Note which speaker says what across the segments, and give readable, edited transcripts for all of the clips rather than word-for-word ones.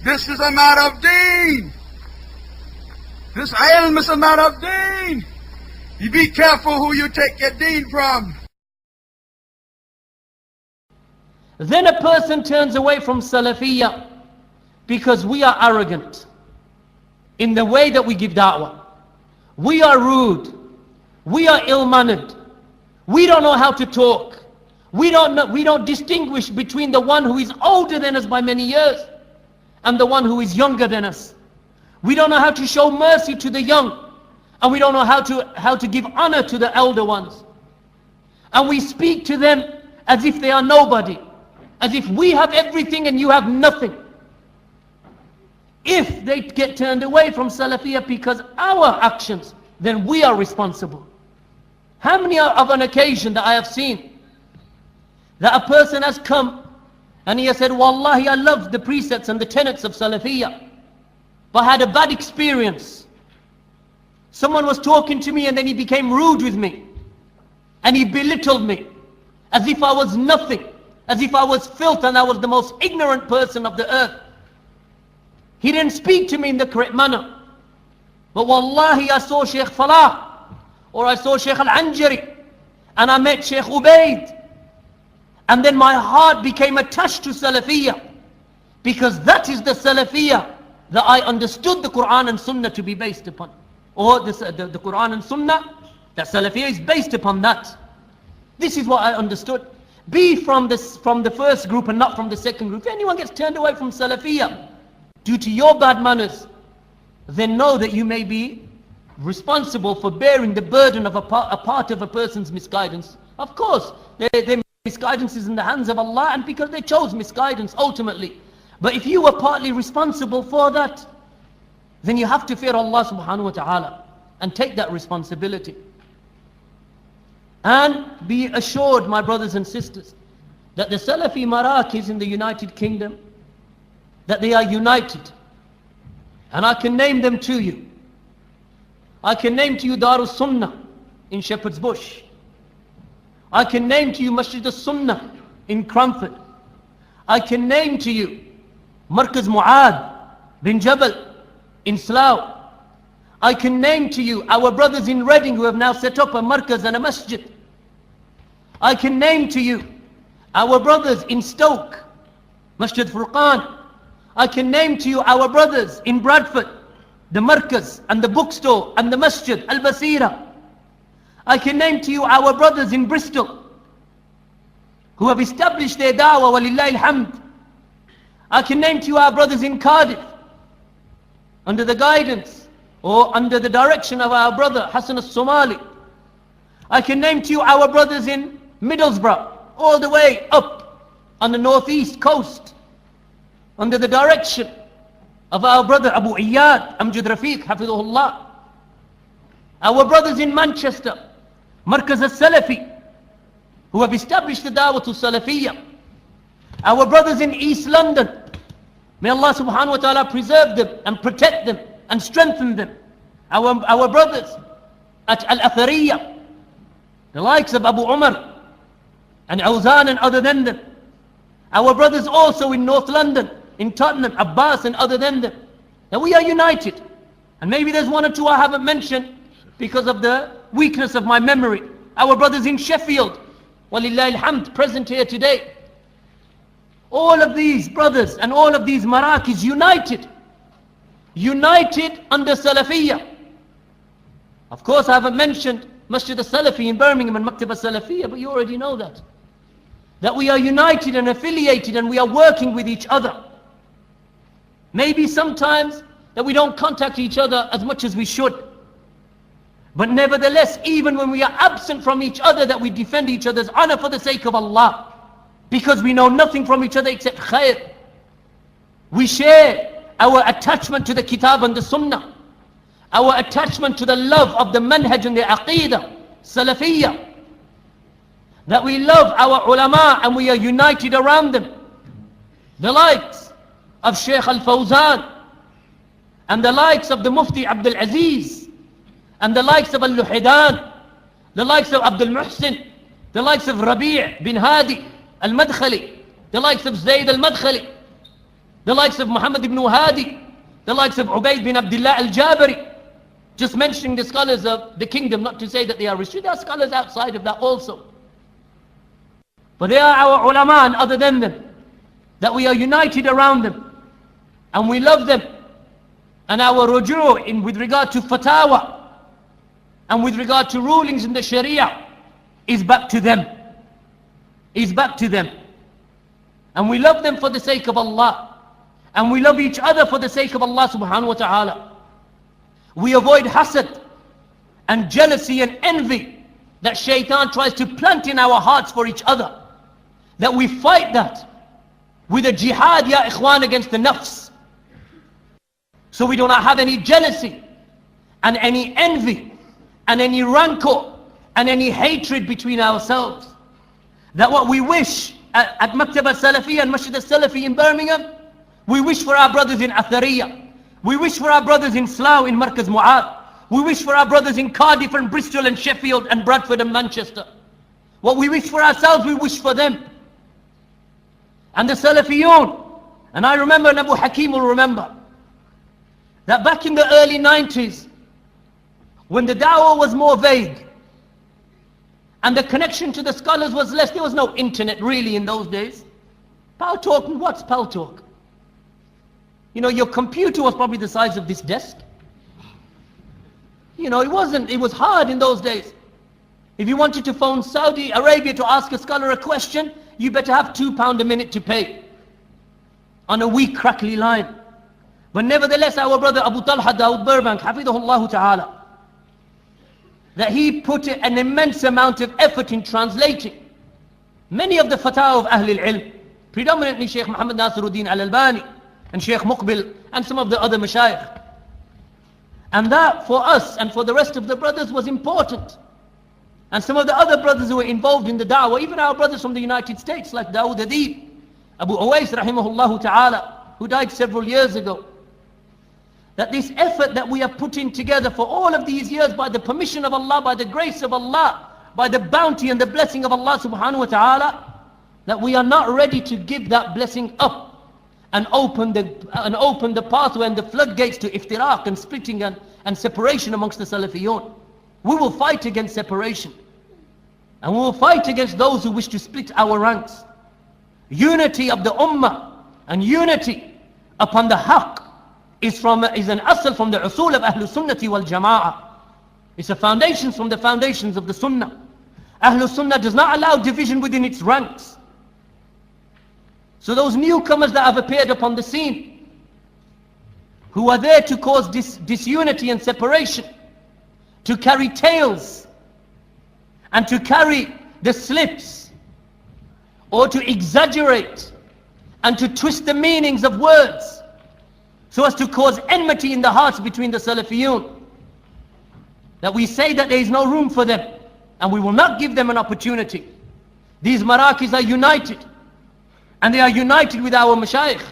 Speaker 1: This is a matter of deen. This ilm is a matter of deen. You be careful who you take your deen from.
Speaker 2: Then a person turns away from Salafiyya because we are arrogant in the way that we give da'wah. We are rude. We are ill-mannered. We don't know how to talk. We don't distinguish between the one who is older than us by many years and the one who is younger than us. We don't know how to show mercy to the young, and we don't know how to give honor to the elder ones. And we speak to them as if they are nobody, as if we have everything and you have nothing. If they get turned away from Salafiyya because our actions, then we are responsible. How many of an occasion that I have seen that a person has come and he has said, Wallahi, I love the precepts and the tenets of Salafiyya, but I had a bad experience. Someone was talking to me and then he became rude with me. And he belittled me as if I was nothing, as if I was filth and I was the most ignorant person of the earth. He didn't speak to me in the correct manner. But Wallahi, I saw Shaykh Falah, or I saw Shaykh Al-Anjari, and I met Shaykh Ubaid. And then my heart became attached to Salafiyya, because that is the Salafiyya that I understood the Quran and Sunnah to be based upon. Or the Quran and Sunnah, that Salafiyya is based upon that. This is what I understood. Be from the first group and not from the second group. If anyone gets turned away from Salafiyya due to your bad manners, then know that you may be responsible for bearing the burden of a part of a person's misguidance. Of course, their misguidance is in the hands of Allah, and because they chose misguidance ultimately. But if you were partly responsible for that, then you have to fear Allah subhanahu wa ta'ala and take that responsibility. And be assured, my brothers and sisters, that the Salafi Marakis in the United Kingdom, that they are united. And I can name them to you. I can name to you Darus Sunnah in Shepherd's Bush. I can name to you Masjid as-Sunnah in Cromford. I can name to you Markaz Mu'ad bin Jabal in Slough. I can name to you our brothers in Reading who have now set up a Markaz and a Masjid. I can name to you our brothers in Stoke, Masjid Furqan. I can name to you our brothers in Bradford, the Markaz and the bookstore and the Masjid Al-Basira. I can name to you our brothers in Bristol who have established their da'wah, walillahi alhamd. I can name to you our brothers in Cardiff under the guidance or under the direction of our brother Hassan as-Somali. I can name to you our brothers in Middlesbrough, all the way up on the northeast coast under the direction of our brother Abu Iyad Amjad Rafiq Hafidhullah. Our brothers in Manchester, Markaz al-Salafi, who have established the da'wah to Salafiyya. Our brothers in East London, may Allah subhanahu wa ta'ala preserve them and protect them and strengthen them. Our brothers at Al-Athariyya, the likes of Abu Umar and Awzan and other than them. Our brothers also in North London, in Tottenham, Abbas and other than them. Now we are united. And maybe there's one or two I haven't mentioned because of the weakness of my memory. Our brothers in Sheffield, walillahi alhamd, present here today. All of these brothers and all of these Marakis united under Salafiyya. Of course I haven't mentioned Masjid al-Salafi in Birmingham and Maktab al-Salafiyya, but you already know that. That we are united and affiliated and we are working with each other. Maybe sometimes that we don't contact each other as much as we should. But nevertheless, even when we are absent from each other, that we defend each other's honor for the sake of Allah. Because we know nothing from each other except khair. We share our attachment to the Kitab and the Sunnah. Our attachment to the love of the manhaj and the aqidah, Salafiyya. That we love our ulama and we are united around them. The likes of Shaykh Al-Fawzan and the likes of the Mufti Abdul Aziz and the likes of Al-Luhidan, the likes of Abdul Muhsin, the likes of Rabi' bin Hadi Al-Madkhali, the likes of Zayd Al-Madkhali. The likes of Muhammad ibn Hadi, the likes of Ubayd bin Abdullah al-Jabari. Just mentioning the scholars of the kingdom, not to say that they are restricted. There are scholars outside of that also. But they are our ulama and other than them, that we are united around them and we love them. And our ruju' with regard to fatawa and with regard to rulings in the sharia is back to them. Is back to them. And we love them for the sake of Allah. And we love each other for the sake of Allah subhanahu wa ta'ala. We avoid hasad and jealousy and envy that shaitan tries to plant in our hearts for each other. That we fight that with a jihad, ya ikhwan, against the nafs. So we do not have any jealousy and any envy and any rancor and any hatred between ourselves. That what we wish at Maktab al-Salafi and Masjid al-Salafi in Birmingham, we wish for our brothers in Athariya. We wish for our brothers in Slough, in Markaz Mu'ad. We wish for our brothers in Cardiff and Bristol and Sheffield and Bradford and Manchester. What we wish for ourselves, we wish for them. And the Salafiyun. And I remember, and Abu Hakim will remember, that back in the early 90s, when the da'wah was more vague, and the connection to the scholars was less, there was no internet really in those days. Pal talk, and what's pal talk? You know, your computer was probably the size of this desk. You know, it was hard in those days. If you wanted to phone Saudi Arabia to ask a scholar a question, you better have £2 a minute to pay on a weak, crackly line. But nevertheless, our brother Abu Talha Dawood Burbank, Hafidhullah Ta'ala, that he put an immense amount of effort in translating many of the fatwa of Ahlul Ilm, predominantly Sheikh Muhammad Nasiruddin Al-Albani and Sheikh Muqbil and some of the other mashayikh. And that for us and for the rest of the brothers was important. And some of the other brothers who were involved in the da'wah, even our brothers from the United States like Dawood Adib, Abu Uwais rahimahullah ta'ala, who died several years ago, that this effort that we have put in together for all of these years by the permission of Allah, by the grace of Allah, by the bounty and the blessing of Allah subhanahu wa ta'ala, that we are not ready to give that blessing up and open the pathway and the floodgates to iftiraq and splitting and separation amongst the Salafiyun. We will fight against separation. And we will fight against those who wish to split our ranks. Unity of the ummah and unity upon the haqq is an asl from the usul of Ahlul Sunnati wal Jama'ah. It's a foundation from the foundations of the Sunnah. Ahlul Sunnah does not allow division within its ranks. So those newcomers that have appeared upon the scene, who are there to cause disunity and separation, to carry tales and to carry the slips, or to exaggerate and to twist the meanings of words so as to cause enmity in the hearts between the Salafiyun, that we say that there is no room for them and we will not give them an opportunity. These marakis are united, and they are united with our mashayikh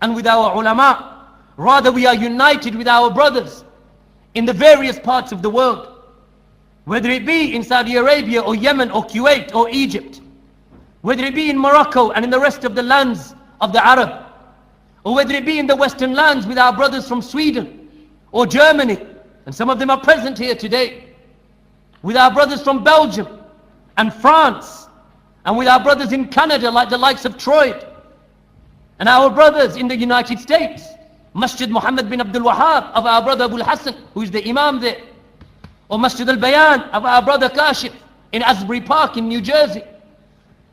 Speaker 2: and with our ulama. Rather, we are united with our brothers in the various parts of the world, whether it be in Saudi Arabia or Yemen or Kuwait or Egypt, whether it be in Morocco and in the rest of the lands of the Arab, or whether it be in the Western lands with our brothers from Sweden or Germany, and some of them are present here today, with our brothers from Belgium and France, and with our brothers in Canada like the likes of Troy, and our brothers in the United States, Masjid Muhammad bin Abdul Wahab of our brother Abu Hassan, who is the Imam there, or Masjid al-Bayan of our brother Kashif in Asbury Park in New Jersey,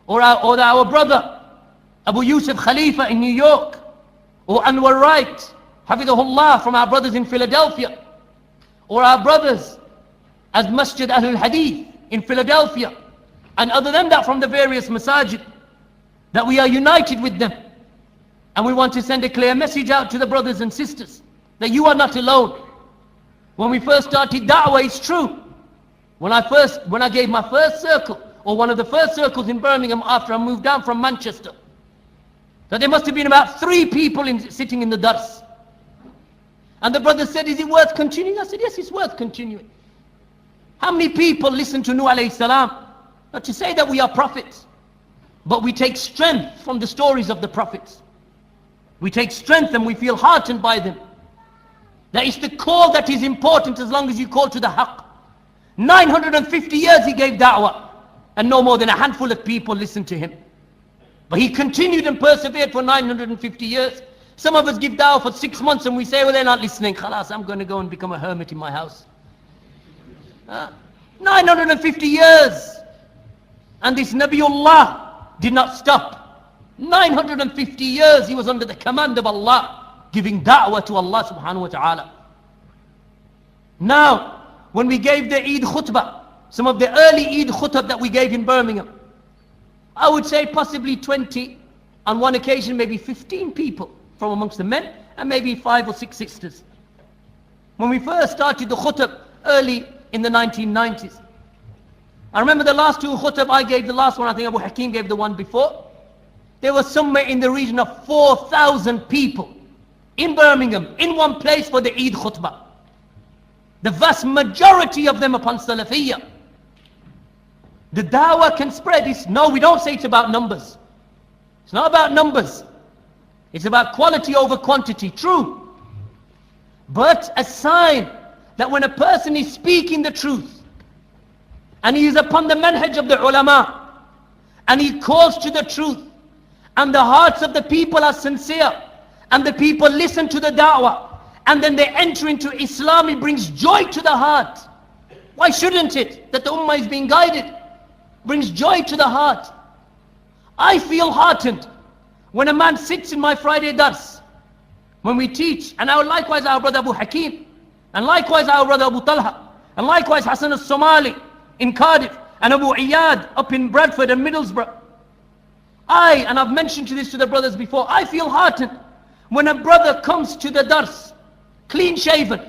Speaker 2: or our brother Abu Yusuf Khalifa in New York, or Anwar Wright, Hafidhullah, from our brothers in Philadelphia, or our brothers as Masjid Ahlul Hadith in Philadelphia, and other than that from the various masajid, that we are united with them. And we want to send a clear message out to the brothers and sisters that you are not alone. When we first started da'wah, it's true. When I gave my first circle, or one of the first circles in Birmingham after I moved down from Manchester, that there must have been about 3 people sitting in the dars. And the brother said, is it worth continuing? I said, yes, it's worth continuing. How many people listen to Nuh alayhi salam? Not to say that we are prophets, but we take strength from the stories of the prophets. We take strength and we feel heartened by them. That is the call that is important as long as you call to the haqq. 950 years he gave da'wah, and no more than a handful of people listened to him. But he continued and persevered for 950 years. Some of us give da'wah for 6 months and we say, well, they're not listening. Khalas, I'm going to go and become a hermit in my house. 950 years. And this Nabiullah did not stop. 950 years he was under the command of Allah, giving da'wah to Allah subhanahu wa ta'ala. Now, when we gave the Eid khutbah, some of the early Eid khutbah that we gave in Birmingham, I would say possibly 20, on one occasion maybe 15 people from amongst the men, and maybe 5 or 6 sisters. When we first started the khutbah early in the 1990s, I remember the last 2 khutbah I gave, the last one I think Abu Hakim gave the one before, there was somewhere in the region of 4,000 people in Birmingham, in one place for the Eid khutbah. The vast majority of them upon Salafiyyah. The da'wah can spread. No, we don't say it's about numbers. It's not about numbers. It's about quality over quantity. True. But a sign that when a person is speaking the truth, and he is upon the manhaj of the ulama, and he calls to the truth, and the hearts of the people are sincere, and the people listen to the da'wah, and then they enter into Islam, it brings joy to the heart. Why shouldn't it? That the ummah is being guided. Brings joy to the heart. I feel heartened when a man sits in my Friday dars, when we teach, and likewise our brother Abu Hakim, and likewise our brother Abu Talha, and likewise Hassan as-Somali in Cardiff, and Abu Iyad up in Bradford and Middlesbrough. And I've mentioned this to the brothers before, I feel heartened when a brother comes to the dars, clean shaven,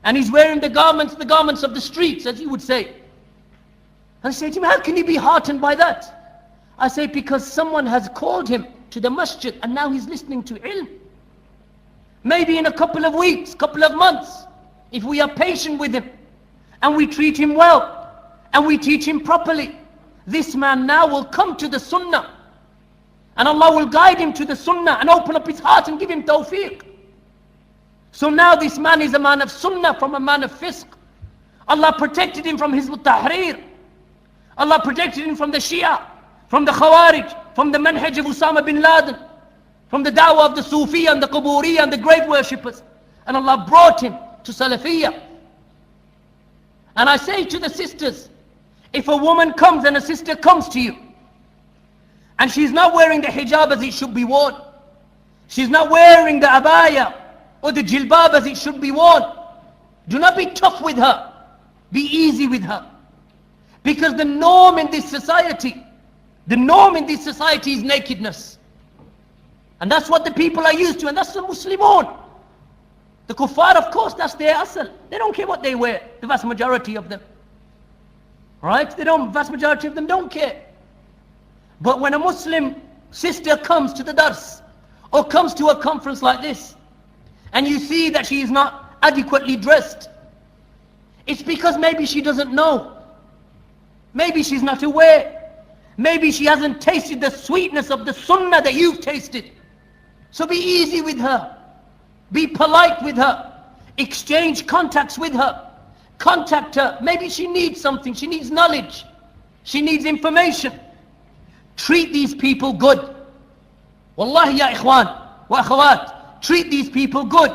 Speaker 2: and he's wearing the garments of the streets, as you would say. And I say to him, how can you be heartened by that? I say, because someone has called him to the masjid and now he's listening to ilm. Maybe in a couple of weeks, couple of months, if we are patient with him and we treat him well and we teach him properly, this man now will come to the sunnah. And Allah will guide him to the sunnah and open up his heart and give him tawfiq. So now this man is a man of sunnah from a man of fisq. Allah protected him from Hizb ut-Tahrir. Allah protected him from the Shia, from the Khawarij, from the manhaj of Osama bin Laden, from the da'wah of the Sufi and the Quburi and the grave worshippers. And Allah brought him to Salafiyyah. And I say to the sisters, if a woman comes and a sister comes to you, and she's not wearing the hijab as it should be worn, she's not wearing the abaya or the jilbab as it should be worn, do not be tough with her. Be easy with her. Because the norm in this society is nakedness. And that's what the people are used to, and that's the Muslimun. The kuffar, of course, that's their asal. They don't care what they wear, the vast majority of them. Right? Vast majority of them don't care. But when a Muslim sister comes to the dars, or comes to a conference like this, and you see that she is not adequately dressed, it's because maybe she doesn't know. Maybe she's not aware. Maybe she hasn't tasted the sweetness of the sunnah that you've tasted. So be easy with her. Be polite with her. Exchange contacts with her. Contact her. Maybe she needs something. She needs knowledge. She needs information. Treat these people good. Wallahi ya ikhwan wa akhawat. Treat these people good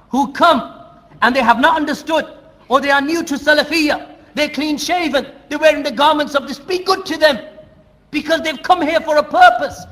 Speaker 2: who come and they have not understood, or they are new to Salafiyyah. They're clean shaven. They're wearing the garments of this. Be good to them because they've come here for a purpose.